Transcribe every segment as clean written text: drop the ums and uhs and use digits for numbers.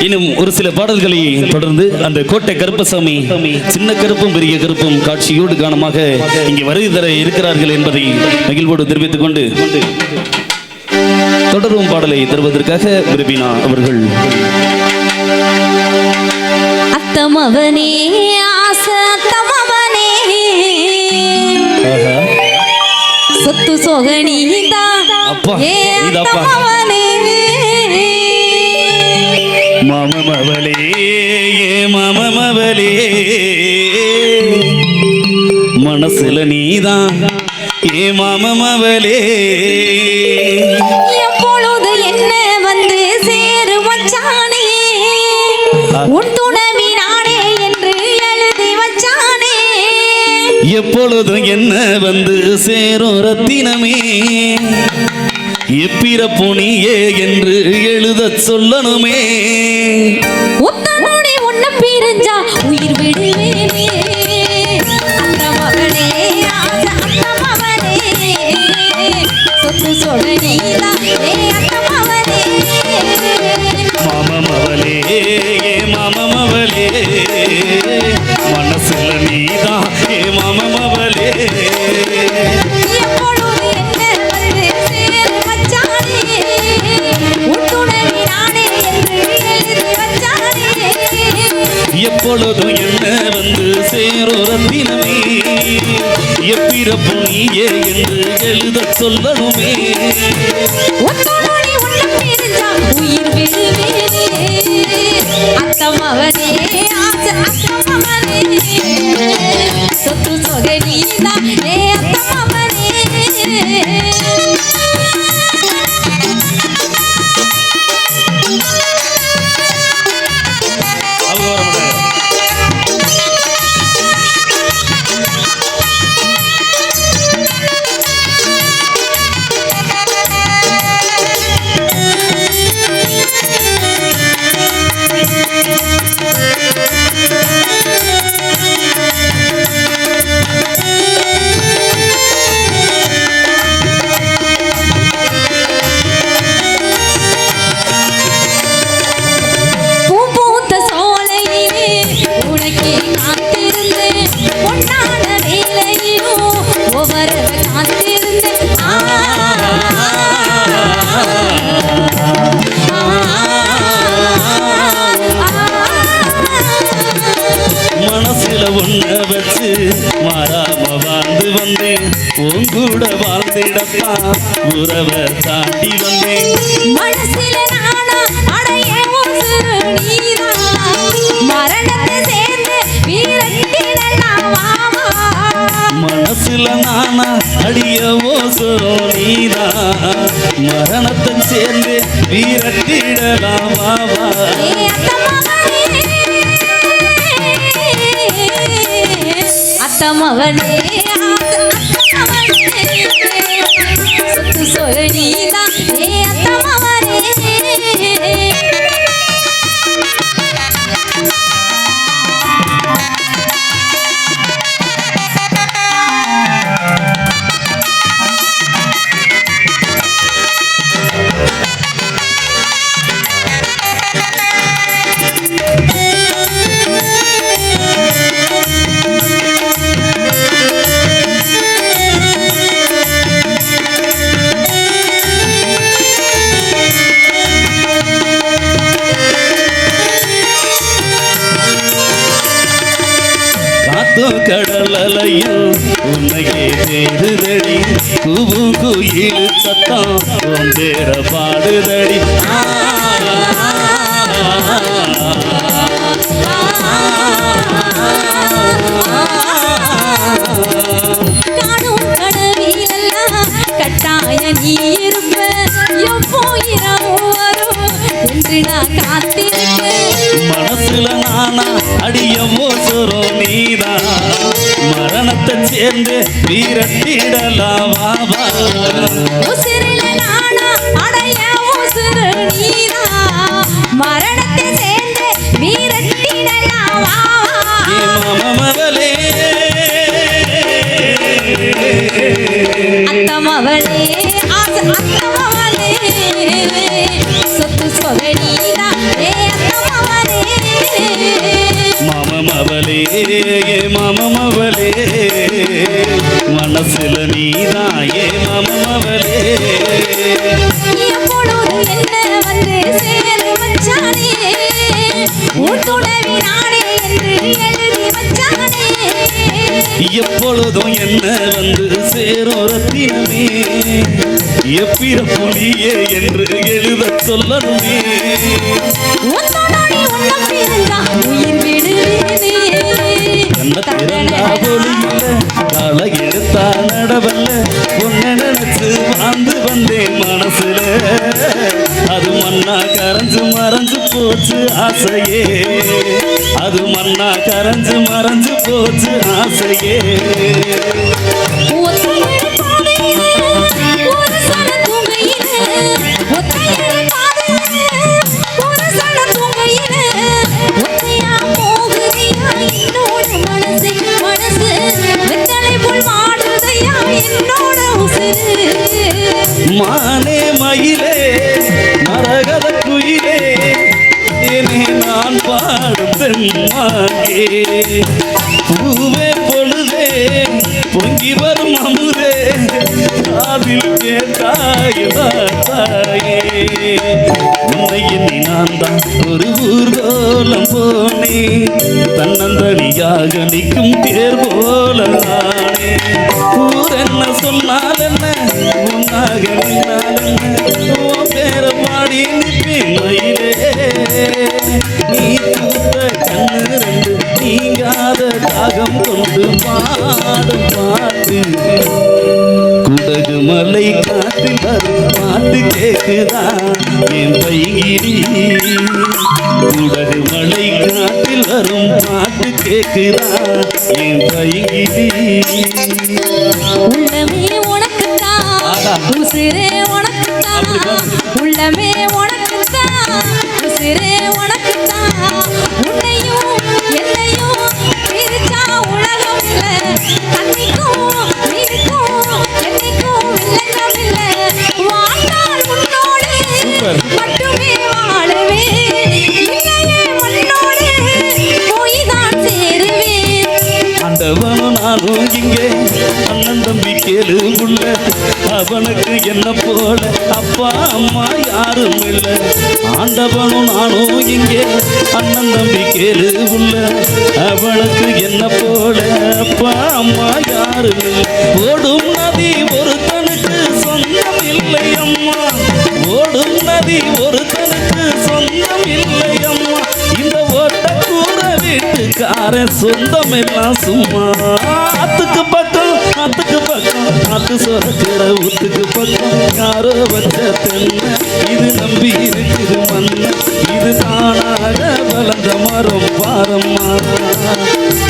இன்னும் ஒரு சில பாடல்களை தொடர்ந்து அந்த கோட்டை கருப்பசாமி சின்ன கருப்பும் பெரிய கருப்பும் காட்சியோடு காரணமாக இங்கே வருகை தர இருக்கிறார்கள் என்பதை மகிழ்வோடு தெரிவித்துக் கொண்டு தொடரும் பாடலை தருவதற்காக விரும்பினா அவர்கள் அத்தமவனே ஆசத்தமவனே சொத்து சோகனீதா அப்பா நீதாப்பா மாமமவளே மாமமவளே மனசுல நீதான் ஏ மாமமவளே எப்பொழுது என்ன வந்து சேரு வச்சானே உன் துணவி நானே என்று எழுதி வச்சானே எப்பொழுதும் என்ன வந்து சேரும் ரத்தினமே எப்பிறப்பு நீயே என்று எழுத சொல்லணுமே உத்தனுடைய உன்ன பிரிஞ்சா உயிர் விடுவேனே அத்தமவனே அத்தமவனே சொத்து சொகனீதா அத்தமவனே மாமமவளே மாமமவளே மனசுல நீதான் ஏ மாமமவளே எப்பொழுதும் என்ன வந்து சேரும் ரத்தினமே எப்பிறப்பு நீயே என்று எழுத சொல்லணுமே உயிர் விடுவேனே அத்தமவனே அத்தமவனே சொத்து சொகனீதா அத்தமவனே மனசுல உன்ன வச்சு மாறாம வாழ்ந்து வந்தேன் உங்கூட வாழ்ந்திடத்தான் உறவை தாண்டி வந்தேன் மனசுல நானா அடைய நீதா மரணத்தை சேர்ந்து வீரத்திடலாம் மனசுல நானா அடிய ஓசரோ நீதா மரணத்தை சேர்ந்து வீரத்திடலாம் வாவா அத்தமவனே சொத்து சொகனீதா அத்தமவனே கடல் அலையும் உன்னையே தேடுதடி கூவு குயில் சத்தம் ஒன்றேற பாடுதடி காணும் கனவிலெல்லாம் கட்டாய நீ இருப்ப எப்போ இரவு வரும் என்று நான் காத்திருக்கேன் மனசுல நானா அடிய மோசரோ நீதா மரணத்தை சேர்ந்து வீரத்திடலாம் வாவா உசிரில நானா அடைய உசிறு நீதா மரணத்தை சேர்ந்து வீரத்திடலாம் மாமமவளே அத்தமவளே அத்தமவளே சொத்து சொகனீதா அத்தமவளே எப்பொழுதும் என்ன வந்து சேரும் ரத்தினமே எப்பிர புலியே என்று எழுத சொல்லணுமே உன்னோடி உன்னம் இருந்தா உயிர் விடுவேனே கண்ண திறந்தா ஒளியில கால எடுத்தா நடவல்ல உன்னை நினைச்சு வாழ்ந்து வந்தேன் மனசுல அது மண்ணா கரைஞ்சு மறைஞ்சு போச்சு ஆசையே அது மண்ணா கரைஞ்சு மறைஞ்சு போச்சு ஆசையே ஒத்தையடி பாதையிலே ஒரு சன தூங்கையிலே ஒத்தையடி பாதையிலே ஒரு சன தூங்கையிலே ஒத்தையா போகுதையா என்னோட மனசு மனசு வெத்தலை போல் வாடுதையா என்னோட உசுரு மானே மயிலே மரகத குயிலே ஏனே நான் பாடும் பெண்மாங்கே பூவே பொழுதே பொங்கி வரும் அமுதே காதில் கேட்டாயே உன்னை எண்ணி நான் தான் ஒரு ஊர்கோலம் போனே தன்னந்தனியாக நிற்கும் தேர் போல நானே ஊர் என்ன சொன்னால் என்ன உன்னாக நின்னால் என்ன உன் பேர பாடி நிற்பேன் மயிலே நீ பூத்த கண்ணு ரெண்டு நீங்காத தாகம் கொண்டு பாடும் பாட்டு குடகு மலை காற்றில் வரும் பாட்டு கேக்குதா என் பைகிரி குடகு மலை காற்றில் வரும் பாட்டு கேக்குதா என் பைகிரி உள்ளமே உனக்குத்தான் உசிரே உனக்குத்தான் உள்ளமே உனக்குத்தான் உசிரே உனக்குத்தான் உன்னையும் என்னையும் பிரிச்சா உலகம் இல்ல அன்னைக்கும் நீக்கும் என்னைக்கும் வில்லங்கம் இல்ல வாழ்ந்தால் உன்னோடு மட்டுமே வாழவே இல்லையே மண்ணோடு போய்தான் சேருவேன் ஆண்டவனும் நானும் இங்கே அண்ணன் தம்பி கேளு உள்ள அவனுக்கு என்ன போல அப்பா அம்மா யாரும் இல்லை ஆண்டவனும் நானும் இங்கே அண்ணன் தம்பி கேளு உள்ள அவனுக்கு என்ன போல அப்பா அம்மா யாரும் இல்லை ஓடும் நதி ஒருத்தனுக்கு சொந்தம் இல்லை அம்மா ஓடும் நதி ஒருத்தனுக்கு சொந்தம் இல்லை அம்மா இந்த ஓட்ட கூற வீட்டுக்காரன் சொந்தம் எல்லாம் சும்மா ஆத்துக்கு பக்கம் ஆத்து சொரக்கிற ஊத்துக்கு பக்கம் யாரோ வச்ச தென்ன இது நம்பி இருக்குது மண்ண இது தானாக வளர்ந்த மரம் பாரம்மா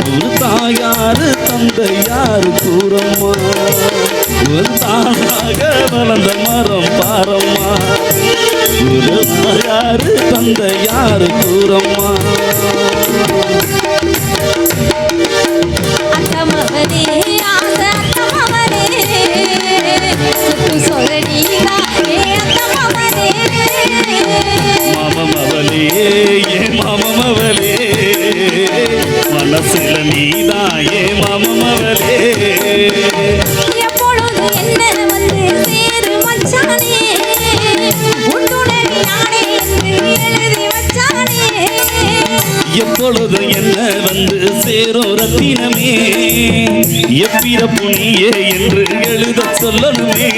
ஒரு தாயாரு தந்தை யாரு கூறம்மா ஒரு தானாக வளர்ந்த மரம் பாரம்மா ஒரு தாயாரு தந்தை யாரு கூறம்மா அத்தமவனே ஆசை அத்தமவனே சுத்து சொல்லடிதா ஏ அத்தமவனே மாமமவளே ஏ மாமமவளே மனசுல நீதான் ஏ மாமமவளே எப்பொழுது என்ன வந்து சேரு மச்சானே உன்னுடன் நானே என்று எழுதி வச்சானே எப்பொழுது என்ன வந்து சேரும் ரத்தினமே எப்பிர புனியே என்று எழுத சொல்லணுமே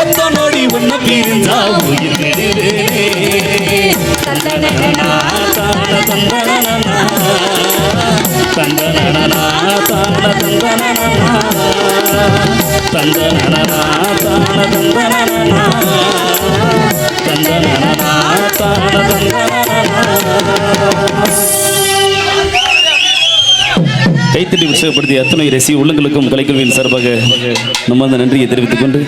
ஒத்த நொடி ஒன்ன பிரிஞ்சா உயிர் விடுவேனே தந்தனனா தான தந்தனனா தந்தனனா தான தந்தனனா தந்தனனா தான தந்தனனா தந்தனனா தான தந்தனனா கைத்தட்டி உற்சாகப்படுத்திய அத்துணை ரசி உள்ளங்களுக்கும் கலைக்குழுவின் சார்பாக நம்ம அந்த நன்றியை தெரிவித்துக் கொண்டு